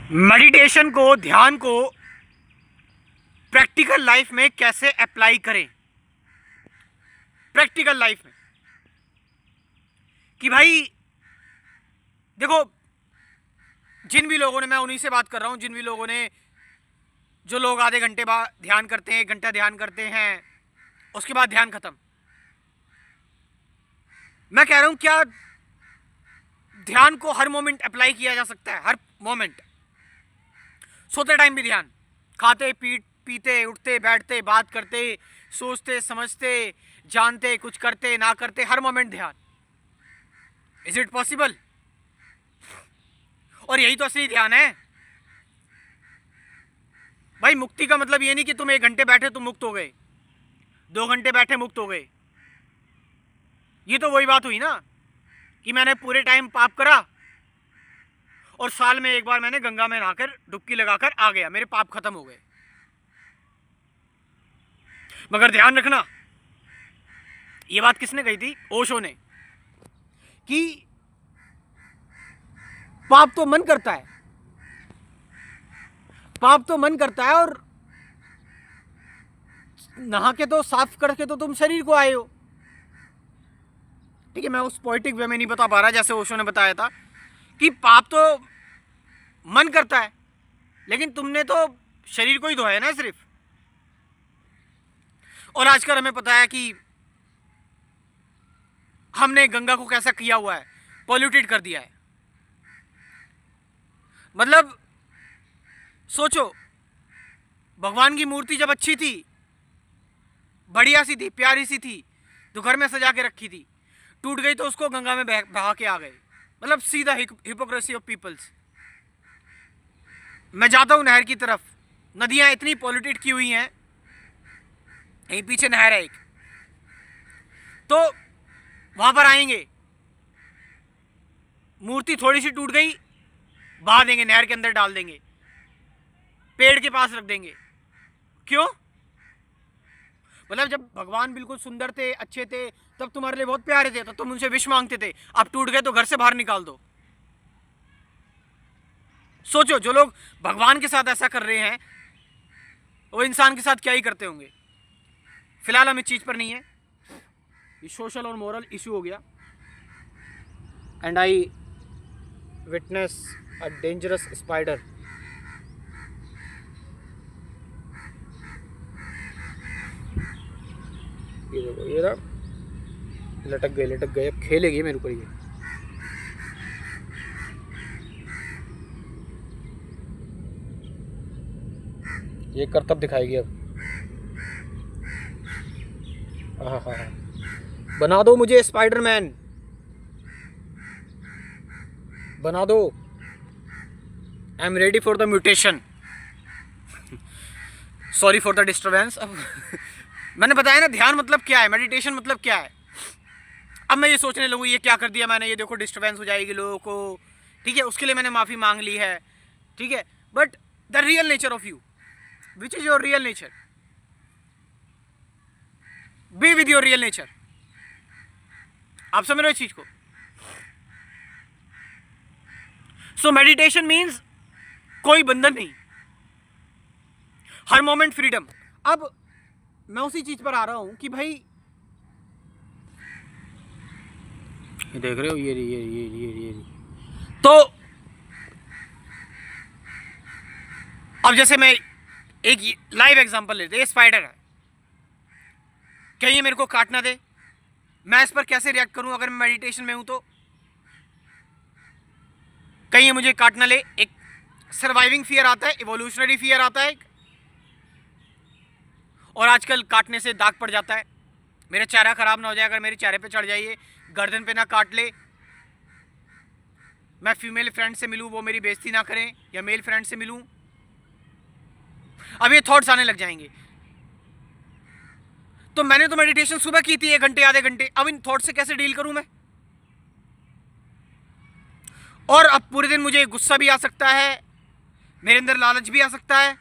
Meditation को, ध्यान को प्रैक्टिकल लाइफ में कैसे अप्लाई करें। प्रैक्टिकल लाइफ में कि भाई देखो, जिन भी लोगों ने, मैं उन्हीं से बात कर रहा हूं, जिन भी लोगों ने, जो लोग आधे घंटे बाद ध्यान करते हैं, 1 घंटा ध्यान करते हैं, उसके बाद ध्यान खत्म। मैं कह रहा हूं क्या ध्यान को हर मोमेंट अप्लाई किया जा सकता है? हर मोमेंट, सोते टाइम भी ध्यान, खाते पीते उठते बैठते बात करते सोचते समझते जानते कुछ करते ना करते, हर मोमेंट ध्यान। Is it possible? और यही तो असली ध्यान है भाई। मुक्ति का मतलब ये नहीं कि तुम 1 घंटे बैठे तुम मुक्त हो गए, 2 घंटे बैठे मुक्त हो गए। ये तो वही बात हुई ना कि मैंने पूरे टाइम पाप करा और साल में एक बार मैंने गंगा में नहाकर डुबकी लगाकर आ गया, मेरे पाप खत्म हो गए। मगर ध्यान रखना, ये बात किसने कही थी? ओशो ने, कि पाप तो मन करता है, पाप तो मन करता है, और नहा के तो साफ करके तो तुम शरीर को आए हो। ठीक है, मैं उस पोएटिक वे में नहीं बता पा रहा जैसे ओशो ने बताया था कि पाप तो मन करता है, लेकिन तुमने तो शरीर को ही धोया है ना सिर्फ। और आजकल हमें पता है कि हमने गंगा को कैसा किया हुआ है, पॉल्यूटेड कर दिया है। मतलब सोचो, भगवान की मूर्ति जब अच्छी थी, बढ़िया सी थी, प्यारी सी थी, तो घर में सजा के रखी थी, टूट गई तो उसको गंगा में बहा के आ गए। मतलब सीधा हिपोक्रेसी ऑफ पीपल्स। मैं जाता हूं नहर की तरफ, नदियां इतनी पॉल्यूटेड की हुई हैं, यहीं पीछे नहर है एक, तो वहां पर आएंगे, मूर्ति थोड़ी सी टूट गई, बहा देंगे, नहर के अंदर डाल देंगे, पेड़ के पास रख देंगे। क्यों? मतलब जब भगवान बिल्कुल सुंदर थे, अच्छे थे, तब तुम्हारे लिए बहुत प्यारे थे, तो तुम उनसे विश मांगते थे। अब टूट गए तो घर से बाहर निकाल दो। सोचो, जो लोग भगवान के साथ ऐसा कर रहे हैं, वो इंसान के साथ क्या ही करते होंगे। फिलहाल हम इस चीज पर नहीं है, ये सोशल और मोरल इशू हो गया। And I witness a dangerous spider. ये देखो, ये रहा, लटक गए, अब खेलेगी मेरे ऊपर ये करतब दिखाएगी अब। हाँ हाँ हाँ, बना दो मुझे स्पाइडरमैन, बना दो। I am ready for the mutation. Sorry for the disturbance. अब मैंने बताया ना ध्यान मतलब क्या है, मेडिटेशन मतलब क्या है। अब मैं ये सोचने लगूँ ये क्या कर दिया मैंने, ये देखो डिस्टर्बेंस हो जाएगी लोगों को, ठीक है, उसके लिए मैंने माफ़ी मांग ली है, ठीक है, but the real nature of you, which is your real nature, be with your real nature. आप समझ रहे हो इस चीज को? सो मेडिटेशन मीन्स कोई बंधन नहीं, हर मोमेंट फ्रीडम। अब मैं उसी चीज पर आ रहा हूं कि भाई ये देख रहे हो, ये तो अब जैसे मैं एक लाइव एग्जांपल लेते, ये स्पाइडर है, कहीं ये मेरे को काटना दे, मैं इस पर कैसे रिएक्ट करूं अगर मैं मेडिटेशन में हूं तो? कहीं ये मुझे काटना ले, एक सर्वाइविंग फियर आता है, इवोल्यूशनरी फियर आता है, और आजकल काटने से दाग पड़ जाता है, मेरा चेहरा खराब ना हो जाए अगर मेरे चेहरे पे चढ़ जाइए, गर्दन पे ना काट ले, मैं फीमेल फ्रेंड से मिलूं वो मेरी बेइज्जती ना करें, या मेल फ्रेंड से मिलूं, अब ये थॉट्स आने लग जाएंगे। तो मैंने तो मेडिटेशन सुबह की थी 1 घंटे आधे घंटे, अब इन थॉट से कैसे डील करूं मैं? और अब पूरे दिन मुझे गुस्सा भी आ सकता है, मेरे अंदर लालच भी आ सकता है,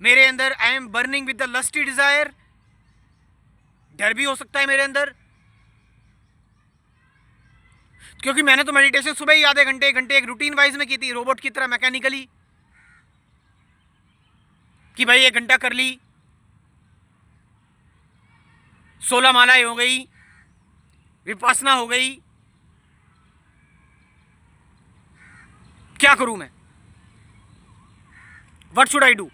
मेरे अंदर I am burning with the lusty desire, डर भी हो सकता है मेरे अंदर। क्योंकि मैंने तो मेडिटेशन सुबह ही आधे घंटे 1 घंटे एक रूटीन वाइज में की थी, रोबोट की तरह मैकेनिकली, कि भाई 1 घंटा कर ली, 16 मालाएं हो गई, विपासना हो गई। क्या करूं मैं? What should I do?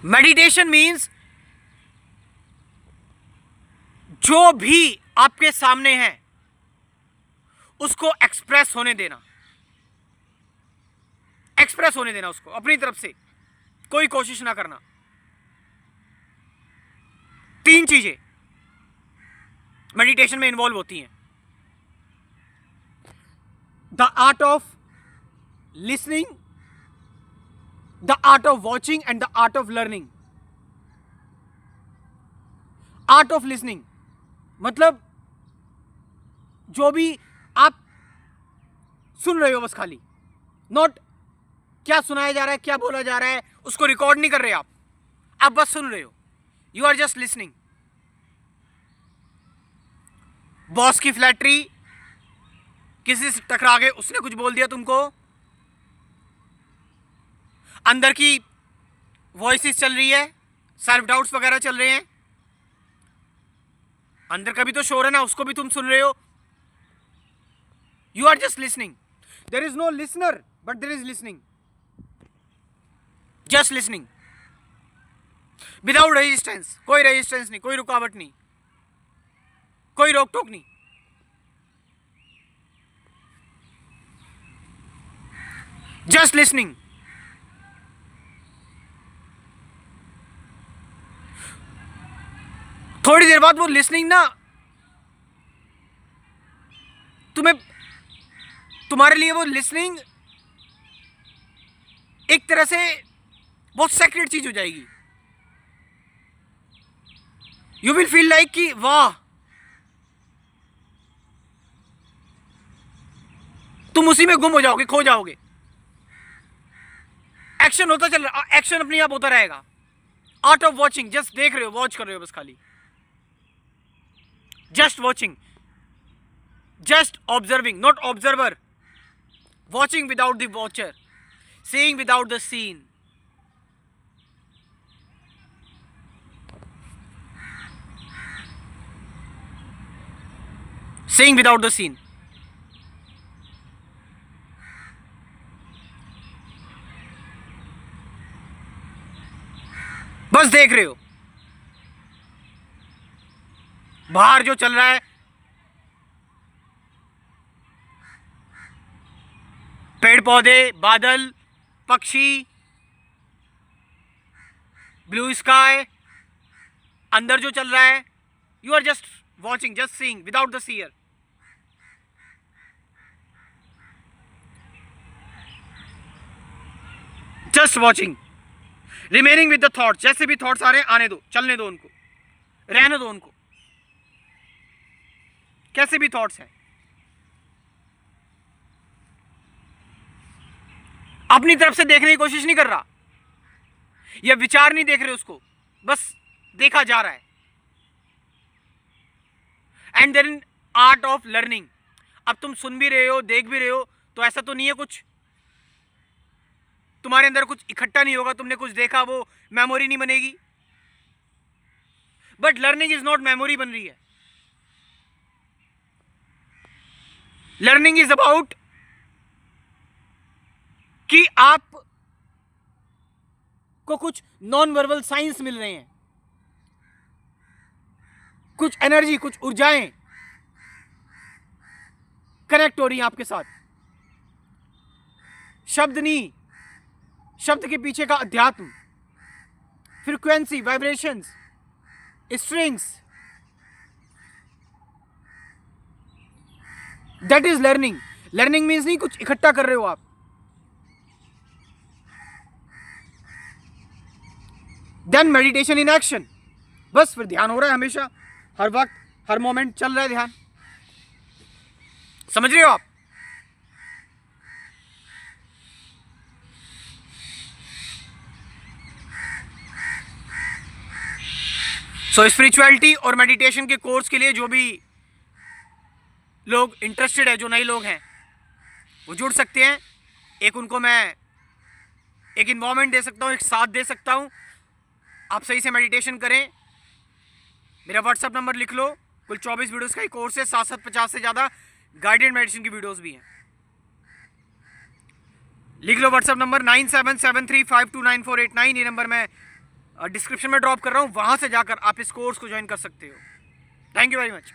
Meditation means जो भी आपके सामने है उसको एक्सप्रेस होने देना, एक्सप्रेस होने देना उसको अपनी तरफ से, कोई कोशिश ना करना। 3 चीजें मेडिटेशन में इन्वॉल्व होती हैं: the art of listening, the art of watching and the art of learning. Art of listening मतलब जो भी आप सुन रहे हो बस खाली, नॉट क्या सुनाया जा रहा है, क्या बोला जा रहा है, उसको रिकॉर्ड नहीं कर रहे आप बस सुन रहे हो। You are just listening. Boss की फ्लैटरी, किसी से टकरा गए, उसने कुछ बोल दिया तुमको, अंदर की वॉइसेस चल रही है, सेल्फ डाउट्स वगैरह चल रहे हैं, अंदर का भी तो शोर है ना, उसको भी तुम सुन रहे हो। You are just listening. There is no listener but there is listening, just listening without resistance. कोई रेजिस्टेंस नहीं, कोई रुकावट नहीं, कोई रोक टोक नहीं, जस्ट लिसनिंग। थोड़ी देर बाद वो लिसनिंग ना तुम्हारे लिए वो लिसनिंग एक तरह से बहुत सेक्रेट चीज हो जाएगी। यू विल फील लाइक कि वाह, तुम उसी में गुम हो जाओगे, खो जाओगे। एक्शन होता चल रहा, एक्शन अपने आप होता रहेगा। आर्ट ऑफ वॉचिंग, जस्ट देख रहे हो, वॉच कर रहे हो बस खाली, just watching, just observing, not observer. Watching without the watcher, seeing without the seen. Seeing without the seen. बस देख रहे हो बाहर जो चल रहा है, पेड़ पौधे, बादल, पक्षी, ब्लू स्काई, अंदर जो चल रहा है। You are just watching, just seeing without the seer. Just watching, remaining with the thoughts. जैसे भी थॉट्स आ रहे हैं आने दो, चलने दो उनको, रहने दो उनको, कैसे भी थॉट्स हैं। अपनी तरफ से देखने की कोशिश नहीं कर रहा, या विचार नहीं देख रहे उसको, बस देखा जा रहा है। And then art of learning. अब तुम सुन भी रहे हो, देख भी रहे हो, तो ऐसा तो नहीं है कुछ तुम्हारे अंदर कुछ इकट्ठा नहीं होगा, तुमने कुछ देखा वो मेमोरी नहीं बनेगी। But learning is not memory बन रही है। लर्निंग इज अबाउट कि आप को कुछ नॉन वर्बल साइंस मिल रहे हैं, कुछ एनर्जी, कुछ ऊर्जाएं कनेक्ट हो रही हैं आपके साथ। शब्द नहीं, शब्द के पीछे का अध्यात्म, frequency, vibrations, strings, that is learning. Learning means नहीं कुछ इकट्ठा कर रहे हो आप। Then meditation in action. बस फिर ध्यान हो रहा है हमेशा, हर वक्त, हर मोमेंट चल रहा है ध्यान। समझ रहे हो आप? सो स्पिरिचुअलिटी और मेडिटेशन के कोर्स के लिए जो भी लोग इंटरेस्टेड है, जो नए लोग हैं, वो जुड़ सकते हैं। एक उनको मैं एक इन्वॉल्वमेंट दे सकता हूँ, एक साथ दे सकता हूँ। आप सही से मेडिटेशन करें। मेरा व्हाट्सअप नंबर लिख लो। कुल 24 वीडियोस का ही कोर्स है, 750 से ज़्यादा गाइडेड मेडिटेशन की वीडियोस भी हैं। लिख लो व्हाट्सअप नंबर 9773529489। ये नंबर मैं डिस्क्रिप्शन में ड्रॉप कर रहा हूँ, वहाँ से जाकर आप इस कोर्स को ज्वाइन कर सकते हो। Thank you very much.